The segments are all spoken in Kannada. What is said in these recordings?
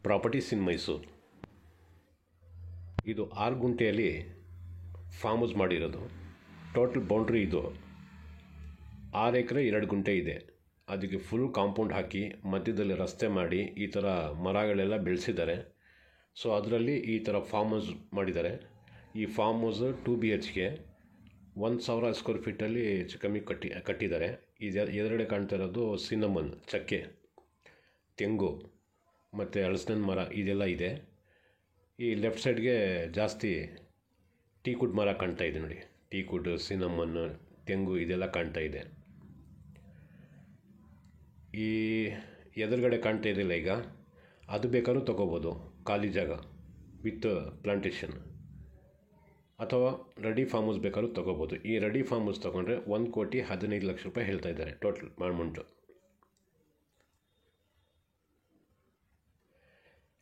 ಪ್ರಾಪರ್ಟೀಸ್ ಇನ್ ಮೈಸೂರು. ಇದು 6 ಗುಂಟೆಯಲ್ಲಿ ಫಾರ್ಮ್ ಹೌಸ್ ಮಾಡಿರೋದು. ಟೋಟಲ್ ಬೌಂಡ್ರಿ ಇದು 6 ಎಕರೆ 2 ಗುಂಟೆ ಇದೆ. ಅದಕ್ಕೆ ಫುಲ್ ಕಾಂಪೌಂಡ್ ಹಾಕಿ ಮಧ್ಯದಲ್ಲಿ ರಸ್ತೆ ಮಾಡಿ ಈ ಥರ ಮರಗಳೆಲ್ಲ ಬೆಳೆಸಿದ್ದಾರೆ. ಸೊ ಅದರಲ್ಲಿ ಈ ಥರ ಫಾರ್ಮ್ ಹೌಸ್ ಮಾಡಿದ್ದಾರೆ. ಈ ಫಾರ್ಮ್ ಹೌಸ್ 2 BHK 1,000 ಸ್ಕ್ವೇರ್ ಫೀಟಲ್ಲಿ ಹೆಚ್ಚು ಕಮ್ಮಿ ಕಟ್ಟಿದ್ದಾರೆ. ಎದುರುಗಡೆ ಕಾಣ್ತಾ ಇರೋದು ಸಿನ್ನಮನ್, ಚಕ್ಕೆ, ತೆಂಗು ಮತ್ತು ಹಲಸಿನ ಮರ ಇದೆಲ್ಲ ಇದೆ. ಈ ಲೆಫ್ಟ್ ಸೈಡ್ಗೆ ಜಾಸ್ತಿ ಟೀಕುಡ್ ಮರ ಕಾಣ್ತಾ ಇದೆ ನೋಡಿ. ಟೀಕುಡ್, ಸಿನ್ನಮನ್, ತೆಂಗು ಇದೆಲ್ಲ ಕಾಣ್ತಾ ಇದೆ. ಈ ಎದುರುಗಡೆ ಕಾಣ್ತಾ ಇದೆಯಲ್ಲ ಈಗ, ಅದು ಬೇಕಾದ್ರೂ ತೊಗೋಬೋದು, ಖಾಲಿ ಜಾಗ ವಿತ್ ಪ್ಲಾಂಟೇಶನ್. ಅಥವಾ ರೆಡಿ ಫಾರ್ಮ್ ಹೌಸ್ ಬೇಕಾದ್ರೂ ತೊಗೋಬೋದು. ಈ ರೆಡಿ ಫಾರ್ಮ್ ಹೌಸ್ ತೊಗೊಂಡ್ರೆ 1,15,00,000 ರೂಪಾಯಿ ಹೇಳ್ತಾ ಇದ್ದಾರೆ ಟೋಟಲ್ ಅಮೌಂಟು.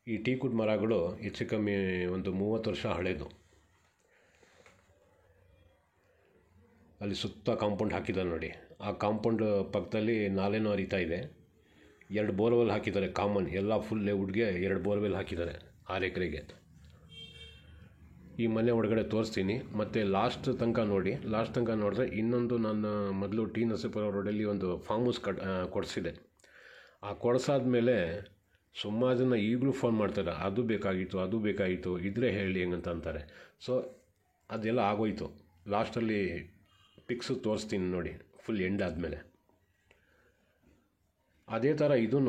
ಈ ಟೀಕುಡ್ ಮರಗಳು ಹೆಚ್ಚು ಕಮ್ಮಿ ಒಂದು 30 ವರ್ಷ ಹಳೇದು. ಅಲ್ಲಿ ಸುತ್ತ ಕಾಂಪೌಂಡ್ ಹಾಕಿದ್ದಾರೆ ನೋಡಿ. ಆ ಕಾಂಪೌಂಡ್ ಪಕ್ಕದಲ್ಲಿ ನಾಲೆನೂ ಹರಿತಾ ಇದೆ. 2 ಬೋರ್ವೆಲ್ ಹಾಕಿದ್ದಾರೆ ಕಾಮನ್, ಎಲ್ಲ ಫುಲ್ ಲೇಔಟ್ಗೆ 2 ಬೋರ್ವೆಲ್ ಹಾಕಿದ್ದಾರೆ 6 ಎಕರೆಗೆ. ಈ ಮನೆ ಒಳಗಡೆ ತೋರಿಸ್ತೀನಿ, ಮತ್ತು ಲಾಸ್ಟ್ ತನಕ ನೋಡಿ. ಲಾಸ್ಟ್ ತನಕ ನೋಡಿದ್ರೆ ಇನ್ನೊಂದು ನಾನು ಮೊದಲು ಟಿ ನರಸೀಪುರ ರೋಡಲ್ಲಿ ಒಂದು ಫಾರ್ಮ್ ಹೌಸ್ ಕೊಡಿಸಿದೆ. ಆ ಕೊಡಿಸಾದ್ಮೇಲೆ ಸುಮಾರು ಜನ ಈಗಲೂ ಫೋನ್ ಮಾಡ್ತಾರೆ, ಅದು ಬೇಕಾಗಿತ್ತು ಇದ್ರೆ ಹೇಳಿ ಹೆಂಗಂತ ಅಂತಾರೆ. ಸೊ ಅದೆಲ್ಲ ಆಗೋಯ್ತು. ಲಾಸ್ಟಲ್ಲಿ ಪಿಕ್ಸು ತೋರಿಸ್ತೀನಿ ನೋಡಿ, ಫುಲ್ ಎಂಡ್ ಆದಮೇಲೆ. ಅದೇ ಥರ ಇದೂ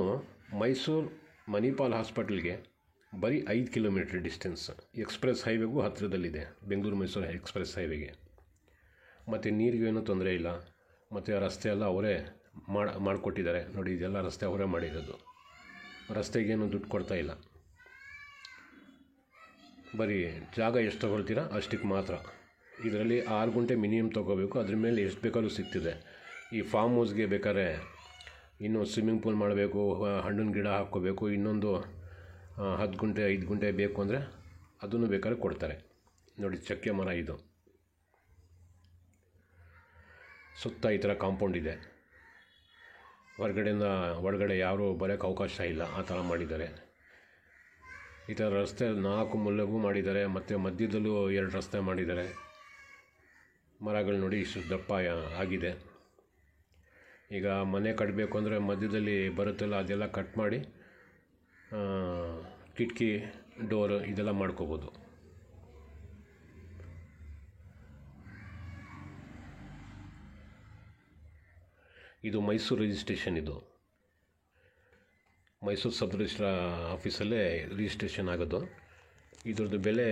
ಮೈಸೂರು ಮಣಿಪಾಲ್ ಹಾಸ್ಪಿಟಲ್ಗೆ ಬರೀ 5 ಕಿಲೋಮೀಟ್ರ್ ಡಿಸ್ಟೆನ್ಸ್. ಎಕ್ಸ್ಪ್ರೆಸ್ ಹೈವೇಗೂ ಹತ್ತಿರದಲ್ಲಿದೆ, ಬೆಂಗಳೂರು ಮೈಸೂರು ಎಕ್ಸ್ಪ್ರೆಸ್ ಹೈವೇಗೆ. ಮತ್ತು ನೀರಿಗೇನೂ ತೊಂದರೆ ಇಲ್ಲ. ಮತ್ತು ರಸ್ತೆ ಎಲ್ಲ ಅವರೇ ಮಾಡಿಕೊಟ್ಟಿದ್ದಾರೆ ನೋಡಿ. ಇದೆಲ್ಲ ರಸ್ತೆ ಅವರೇ ಮಾಡಿರೋದು. ರಸ್ತೆಗೇನು ದುಡ್ಡು ಕೊಡ್ತಾ ಇಲ್ಲ. ಬರೀ ಜಾಗ ಎಷ್ಟು ತೊಗೊಳ್ತೀರಾ ಅಷ್ಟಕ್ಕೆ ಮಾತ್ರ. ಇದರಲ್ಲಿ 6 ಗುಂಟೆ ಮಿನಿಮಮ್ ತೊಗೋಬೇಕು. ಅದ್ರ ಮೇಲೆ ಎಷ್ಟು ಬೇಕಾದ್ರೂ ಸಿಗ್ತಿದೆ. ಈ ಫಾರ್ಮ್ ಹೌಸ್ಗೆ ಬೇಕಾದ್ರೆ ಇನ್ನೂ ಸ್ವಿಮ್ಮಿಂಗ್ ಪೂಲ್ ಮಾಡಬೇಕು, ಹಣ್ಣಿನ ಗಿಡ ಹಾಕ್ಕೋಬೇಕು, ಇನ್ನೊಂದು 10 ಗುಂಟೆ 5 ಗುಂಟೆ ಬೇಕು ಅಂದರೆ ಅದನ್ನು ಬೇಕಾದ್ರೆ ಕೊಡ್ತಾರೆ ನೋಡಿ. ಚಕ್ಕೆ ಮರ ಇದು. ಸುತ್ತ ಈ ಥರ ಕಾಂಪೌಂಡ್ ಇದೆ. ಹೊರಗಡೆಯಿಂದ ಒಳಗಡೆ ಯಾರೂ ಬರೋಕ್ಕೆ ಅವಕಾಶ ಇಲ್ಲ, ಆ ಥರ ಮಾಡಿದ್ದಾರೆ. ಈ ಥರ ರಸ್ತೆ 4 ಮೂಲೆಗೂ ಮಾಡಿದ್ದಾರೆ. ಮತ್ತು ಮಧ್ಯದಲ್ಲೂ 2 ರಸ್ತೆ ಮಾಡಿದ್ದಾರೆ. ಮರಗಳು ನೋಡಿ ಇಷ್ಟು ದಪ್ಪ ಆಗಿದೆ. ಈಗ ಮನೆ ಕಟ್ಟಬೇಕು ಅಂದರೆ ಮಧ್ಯದಲ್ಲಿ ಬರುತ್ತಲ್ಲ, ಅದೆಲ್ಲ ಕಟ್ ಮಾಡಿ ಕಿಟಕಿ, ಡೋರ್ ಇದೆಲ್ಲ ಮಾಡ್ಕೋಬೋದು. ಇದು ಮೈಸೂರು ರಿಜಿಸ್ಟ್ರೇಷನ್. ಇದು ಮೈಸೂರು ಸಬ್ ರಿಜಿಸ್ಟ್ರಾ ಆಫೀಸಲ್ಲೇ ರಿಜಿಸ್ಟ್ರೇಷನ್ ಆಗೋದು. ಇದ್ರದ್ದು ಬೆಲೆ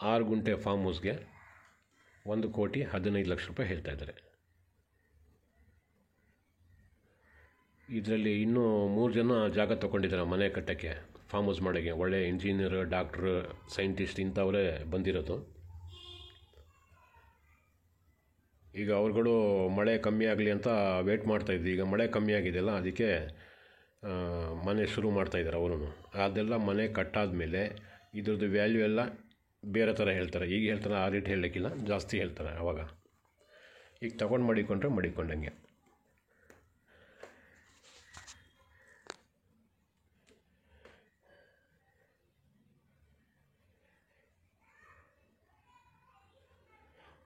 6 ಗುಂಟೆ ಫಾರ್ಮ್ ಹೌಸ್ಗೆ 1,15,00,000 ರೂಪಾಯಿ ಹೇಳ್ತಾ ಇದ್ದಾರೆ. ಇದರಲ್ಲಿ ಇನ್ನೂ 3 ಜನ ಜಾಗ ತೊಗೊಂಡಿದ್ದಾರೆ ಮನೆ ಕಟ್ಟೋಕ್ಕೆ, ಫಾರ್ಮ್ ಹೌಸ್ ಮಾಡೋಕ್ಕೆ. ಒಳ್ಳೆ ಇಂಜಿನಿಯರ್, ಡಾಕ್ಟ್ರು, ಸೈಂಟಿಸ್ಟ್ ಇಂಥವರೇ ಬಂದಿರೋದು. ಈಗ ಅವ್ರುಗಳು ಮಳೆ ಕಮ್ಮಿ ಆಗಲಿ ಅಂತ ವೇಟ್ ಮಾಡ್ತಾಯಿದ್ವಿ. ಈಗ ಮಳೆ ಕಮ್ಮಿ ಆಗಿದೆಯಲ್ಲ, ಅದಕ್ಕೆ ಮನೆ ಶುರು ಮಾಡ್ತಾಯಿದ್ದಾರೆ ಅವರು. ಅದೆಲ್ಲ ಮನೆ ಕಟ್ಟಾದಮೇಲೆ ಇದ್ರದ್ದು ವ್ಯಾಲ್ಯೂ ಎಲ್ಲ ಬೇರೆ ಥರ ಹೇಳ್ತಾರೆ. ಈಗ ಹೇಳ್ತಾರೆ ಆ ರೇಟ್ ಹೇಳಲಿಕ್ಕಿಲ್ಲ, ಜಾಸ್ತಿ ಹೇಳ್ತಾರೆ ಆವಾಗ. ಈಗ ತಗೊಂಡು ಮಡಿಕೊಂಡಂಗೆ.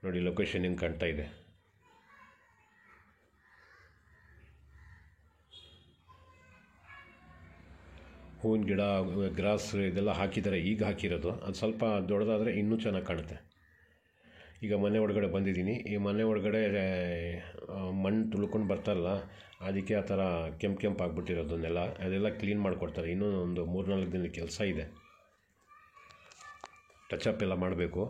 ನೋಡಿ ಲೊಕೇಶನ್ ಹೆಂಗೆ ಕಾಣ್ತಾ ಇದೆ. ಹೂವಿನ ಗಿಡ, ಗ್ರಾಸ್ ಇದೆಲ್ಲ ಹಾಕಿದ್ದಾರೆ. ಈಗ ಹಾಕಿರೋದು ಅದು ಸ್ವಲ್ಪ ದೊಡ್ಡದಾದರೆ ಇನ್ನೂ ಚೆನ್ನಾಗಿ ಕಾಣುತ್ತೆ. ಈಗ ಮನೆ ಒಳಗಡೆ ಬಂದಿದ್ದೀನಿ. ಈ ಮನೆ ಒಳಗಡೆ ಮಣ್ಣು ತುಳ್ಕೊಂಡು ಬರ್ತಾರಲ್ಲ, ಅದಕ್ಕೆ ಆ ಥರ ಕೆಂಪು ಆಗಿಬಿಟ್ಟಿರೋದನ್ನೆಲ್ಲ ಅದೆಲ್ಲ ಕ್ಲೀನ್ ಮಾಡಿಕೊಡ್ತಾರೆ. ಇನ್ನೂ ಒಂದು 3-4 ದಿನದ ಕೆಲಸ ಇದೆ. ಟಚಪ್ ಎಲ್ಲ ಮಾಡಬೇಕು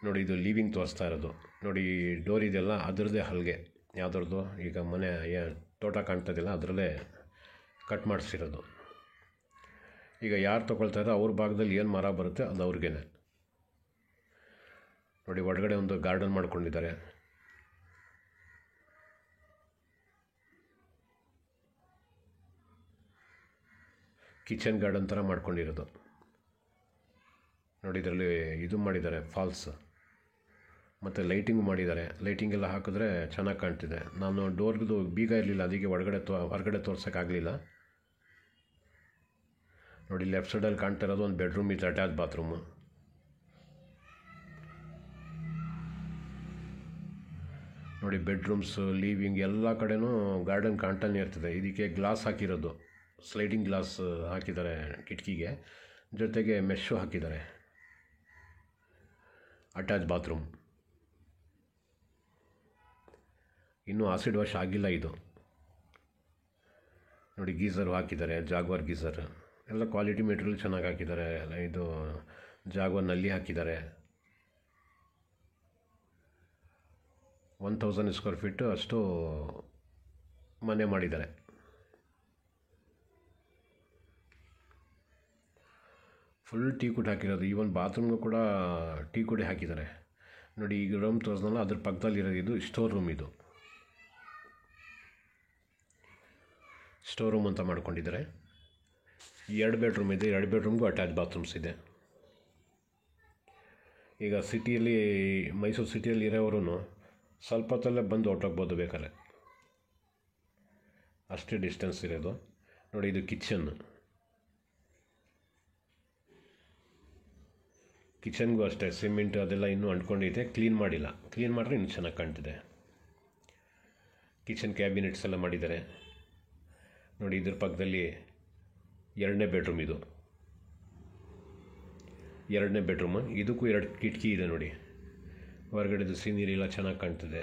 ನೋಡಿ. ಇದು ಲೀವಿಂಗ್ ತೋರಿಸ್ತಾ ಇರೋದು ನೋಡಿ. ಡೋರ್ ಇದೆಲ್ಲ ಅದರದ್ದೇ ಹಲ್ಗೆ, ಯಾವುದ್ರದ್ದು ಈಗ ಮನೆ ತೋಟ ಕಾಣ್ತದಿಲ್ಲ ಅದರಲ್ಲೇ ಕಟ್ ಮಾಡಿಸಿರೋದು. ಈಗ ಯಾರು ತೊಗೊಳ್ತಾರೋ ಅವ್ರ ಭಾಗದಲ್ಲಿ ಏನು ಮರ ಬರುತ್ತೆ ಅದು ಅವ್ರಿಗೇನೆ ನೋಡಿ. ಒಳಗಡೆ ಒಂದು ಗಾರ್ಡನ್ ಮಾಡ್ಕೊಂಡಿದ್ದಾರೆ. ಕಿಚನ್ ಗಾರ್ಡನ್ ಥರ ಮಾಡ್ಕೊಂಡಿರೋದು ನೋಡಿ. ಇದರಲ್ಲಿ ಇದು ಮಾಡಿದ್ದಾರೆ ಫಾಲ್ಸ್, ಮತ್ತು ಲೈಟಿಂಗ್ ಮಾಡಿದ್ದಾರೆ. ಲೈಟಿಂಗೆಲ್ಲ ಹಾಕಿದ್ರೆ ಚೆನ್ನಾಗಿ ಕಾಣ್ತಿದೆ. ನಾನು ಡೋರ್ದು ಬೀಗ ಇರಲಿಲ್ಲ, ಅದಕ್ಕೆ ಹೊರಗಡೆ ತೋರ್ಸೋಕ್ಕಾಗಲಿಲ್ಲ. ನೋಡಿ ಲೆಫ್ಟ್ ಸೈಡಲ್ಲಿ ಕಾಣ್ತಾ ಇರೋದು ಒಂದು ಬೆಡ್ರೂಮ್ ವಿತ್ ಅಟ್ಯಾಚ್ ಬಾತ್ರೂಮು. ನೋಡಿ ಬೆಡ್ರೂಮ್ಸ್, ಲಿವಿಂಗ್ ಎಲ್ಲ ಕಡೆನೂ ಗಾರ್ಡನ್ ಕಾಣ್ತಾನೆ ಇರ್ತದೆ. ಇದಕ್ಕೆ ಗ್ಲಾಸ್ ಹಾಕಿರೋದು, ಸ್ಲೈಡಿಂಗ್ ಗ್ಲಾಸ್ ಹಾಕಿದ್ದಾರೆ ಕಿಟಕಿಗೆ, ಜೊತೆಗೆ ಮೆಶ್ಶು ಹಾಕಿದ್ದಾರೆ. ಅಟ್ಯಾಚ್ ಬಾತ್ರೂಮ್, ಇನ್ನೂ ಆಸಿಡ್ ವಾಶ್ ಆಗಿಲ್ಲ ಇದು. ನೋಡಿ ಗೀಝರ್ ಹಾಕಿದ್ದಾರೆ, ಜಾಗ್ವಾರ್ ಗೀಝರ್, ಎಲ್ಲ ಕ್ವಾಲಿಟಿ ಮೆಟೀರಿಯಲ್ ಚೆನ್ನಾಗಿ ಹಾಕಿದ್ದಾರೆ. ಇದು ಜಾಗ್ವಾರ್ ನಲ್ಲಿ ಹಾಕಿದ್ದಾರೆ. 1000 ಸ್ಕ್ವೇರ್ ಫೀಟ್ ಅಷ್ಟು ಮನೆ ಮಾಡಿದ್ದಾರೆ. ಫುಲ್ ಟೀ ಕುಡ್ ಹಾಕಿರೋದು. ಈವನ್ ಬಾತ್ರೂಮ್ಗೂ ಕೂಡ ಟೀ ಕುಡಿ ಹಾಕಿದ್ದಾರೆ. ನೋಡಿ ಈಗ ರೂಮ್ ತೋರಿಸ್ನಲ್ಲ, ಅದ್ರ ಪಕ್ಕದಲ್ಲಿರೋದು ಇದು ಸ್ಟೋರ್ ರೂಮ್. ಇದು ಸ್ಟೋರ್ ರೂಮ್ ಅಂತ ಮಾಡ್ಕೊಂಡಿದ್ದಾರೆ. 2 ಬೆಡ್ರೂಮ್ ಇದೆ, 2 ಬೆಡ್ರೂಮ್ಗೂ ಅಟ್ಯಾಚ್ ಬಾತ್ರೂಮ್ಸ್ ಇದೆ. ಈಗ ಸಿಟಿಯಲ್ಲಿ, ಮೈಸೂರು ಸಿಟಿಯಲ್ಲಿ ಇರೋರು ಸ್ವಲ್ಪ ಹೊತ್ತಲ್ಲೇ ಬಂದು ಹೊರಟೋಗ್ಬೋದು ಬೇಕಾದ್ರೆ, ಅಷ್ಟೇ ಡಿಸ್ಟೆನ್ಸ್ ಇರೋದು. ನೋಡಿ ಇದು ಕಿಚನ್ಗೂ ಅಷ್ಟೇ ಸಿಮೆಂಟ್ ಅದೆಲ್ಲ ಇನ್ನೂ ಅಂಟ್ಕೊಂಡಿದೆ, ಕ್ಲೀನ್ ಮಾಡಿಲ್ಲ. ಕ್ಲೀನ್ ಮಾಡಿದ್ರೆ ಇನ್ನೂ ಚೆನ್ನಾಗಿ ಕಾಣ್ತಿದೆ. ಕಿಚನ್ ಕ್ಯಾಬಿನೆಟ್ಸ್ ಎಲ್ಲ ಮಾಡಿದ್ದಾರೆ. ನೋಡಿ ಇದ್ರ ಪಕ್ಕದಲ್ಲಿ 2ನೇ ಬೆಡ್ರೂಮ್. ಇದು 2ನೇ ಬೆಡ್ರೂಮು. ಇದಕ್ಕೂ 2 ಕಿಟಕಿ ಇದೆ. ನೋಡಿ ಹೊರಗಡೆದು ಸೀನರಿ ಎಲ್ಲ ಚೆನ್ನಾಗಿ ಕಾಣ್ತಿದೆ.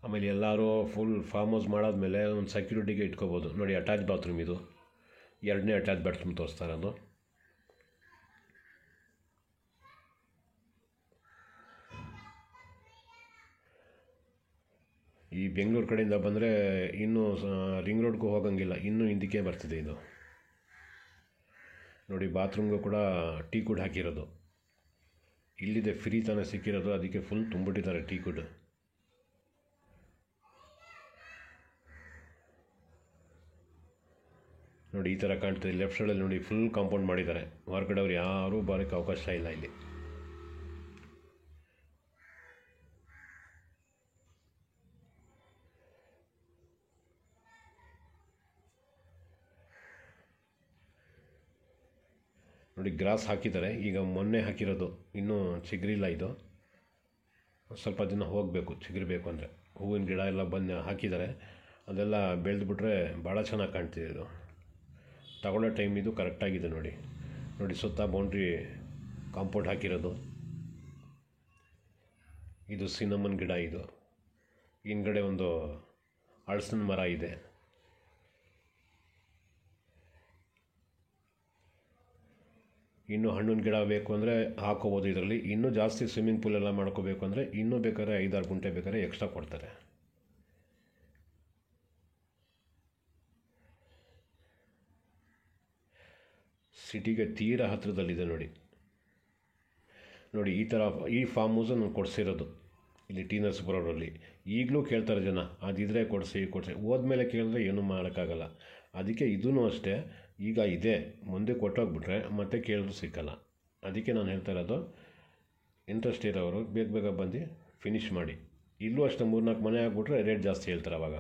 ಆಮೇಲೆ ಎಲ್ಲರೂ ಫುಲ್ ಫಾರ್ಮ್ ಹೌಸ್ ಮಾಡಾದ್ಮೇಲೆ ಒಂದು ಸೆಕ್ಯೂರಿಟಿಗೆ ಇಟ್ಕೋಬೋದು. ನೋಡಿ ಅಟ್ಯಾಚ್ ಬಾತ್ರೂಮ್. ಇದು 2ನೇ ಅಟ್ಯಾಚ್ ಬಾತ್ರೂಮ್ ತೋರಿಸ್ತಾ ಇರೋದು. ಈ ಬೆಂಗಳೂರು ಕಡೆಯಿಂದ ಬಂದರೆ ಇನ್ನೂ ರಿಂಗ್ ರೋಡ್ಗೂ ಹೋಗೋಂಗಿಲ್ಲ, ಇನ್ನೂ ಹಿಂದಕ್ಕೆ ಬರ್ತಿದೆ ಇದು. ನೋಡಿ ಬಾತ್ರೂಮ್ಗೂ ಕೂಡ ಟೀ ಕುಡ್ ಹಾಕಿರೋದು. ಇಲ್ಲಿದೆ ಫ್ರೀ ತಾನೇ ಸಿಕ್ಕಿರೋದು, ಅದಕ್ಕೆ ಫುಲ್ ತುಂಬಿಟ್ಟಿದ್ದಾರೆ ಟೀ ಕುಡ್. ನೋಡಿ ಈ ಥರ ಕಾಣ್ತದೆ. ಲೆಫ್ಟ್ ಸೈಡಲ್ಲಿ ನೋಡಿ ಫುಲ್ ಕಾಂಪೌಂಡ್ ಮಾಡಿದ್ದಾರೆ. ಹೊರಗಡೆ ಅವ್ರು ಯಾರೂ ಬರೋಕ್ಕೆ ಅವಕಾಶ ಇಲ್ಲ ಇಲ್ಲಿ. ನೋಡಿ ಗ್ರಾಸ್ ಹಾಕಿದ್ದಾರೆ. ಈಗ ಮೊನ್ನೆ ಹಾಕಿರೋದು, ಇನ್ನೂ ಚಿಗುರಿಲ್ಲ. ಇದು ಸ್ವಲ್ಪ ದಿನ ಹೋಗಬೇಕು ಚಿಗುರಬೇಕು ಅಂದರೆ. ಹೂವಿನ ಗಿಡ ಎಲ್ಲ ಬಂದು ಹಾಕಿದ್ದಾರೆ, ಅದೆಲ್ಲ ಬೆಳೆದ್ಬಿಟ್ರೆ ಭಾಳ ಚೆನ್ನಾಗಿ ಕಾಣ್ತಿದೆ. ಇದು ತಗೊಳ್ಳೋ ಟೈಮ್ ಇದು ಕರೆಕ್ಟಾಗಿದೆ. ನೋಡಿ ಸುತ್ತ ಬೌಂಡ್ರಿ ಕಾಂಪೌಂಡ್ ಹಾಕಿರೋದು. ಇದು ಸಿನಮನ್ ಗಿಡ. ಇದು ಹಿಂದ್ಗಡೆ ಒಂದು ಹಲಸಿನ ಮರ ಇದೆ. ಇನ್ನೂ ಹಣ್ಣಿನ ಗಿಡ ಬೇಕು ಅಂದರೆ ಹಾಕೋಬೋದು ಇದರಲ್ಲಿ. ಇನ್ನೂ ಜಾಸ್ತಿ ಸ್ವಿಮ್ಮಿಂಗ್ ಪೂಲ್ ಎಲ್ಲ ಮಾಡ್ಕೋಬೇಕು ಅಂದರೆ ಇನ್ನೂ ಬೇಕಾದ್ರೆ 5-6 ಗುಂಟೆ ಬೇಕಾದ್ರೆ ಎಕ್ಸ್ಟ್ರಾ ಕೊಡ್ತಾರೆ. ಸಿಟಿಗೆ ತೀರಾ ಹತ್ತಿರದಲ್ಲಿದೆ. ನೋಡಿ ಈ ಫಾರ್ಮ್ ಹೌಸ್ ನಾನು ಕೊಡಿಸಿರೋದು ಇಲ್ಲಿ ಟಿ ನರಸೀಪುರದಲ್ಲಿ. ಈಗಲೂ ಕೇಳ್ತಾರೆ ಜನ, ಅದಿದ್ರೆ ಕೊಡಿಸಿ. ಹೋದ್ಮೇಲೆ ಕೇಳಿದ್ರೆ ಏನೂ ಮಾಡೋಕ್ಕಾಗಲ್ಲ. ಅದಕ್ಕೆ ಇದೂ ಅಷ್ಟೇ, ಈಗ ಇದೆ, ಮುಂದೆ ಕೊಟ್ಟೋಗ್ಬಿಟ್ರೆ ಮತ್ತೆ ಕೇಳಿದ್ರು ಸಿಕ್ಕಲ್ಲ. ಅದಕ್ಕೆ ನಾನು ಹೇಳ್ತಾ ಇರೋದು, ಇಂಟ್ರೆಸ್ಟ್ ಇರೋರು ಬೇಗ ಬಂದು ಫಿನಿಷ್ ಮಾಡಿ. ಇಲ್ಲೂ ಅಷ್ಟೇ 3-4 ಮನೆ ಆಗಿಬಿಟ್ರೆ ರೇಟ್ ಜಾಸ್ತಿ ಹೇಳ್ತಾರೆ ಅವಾಗ.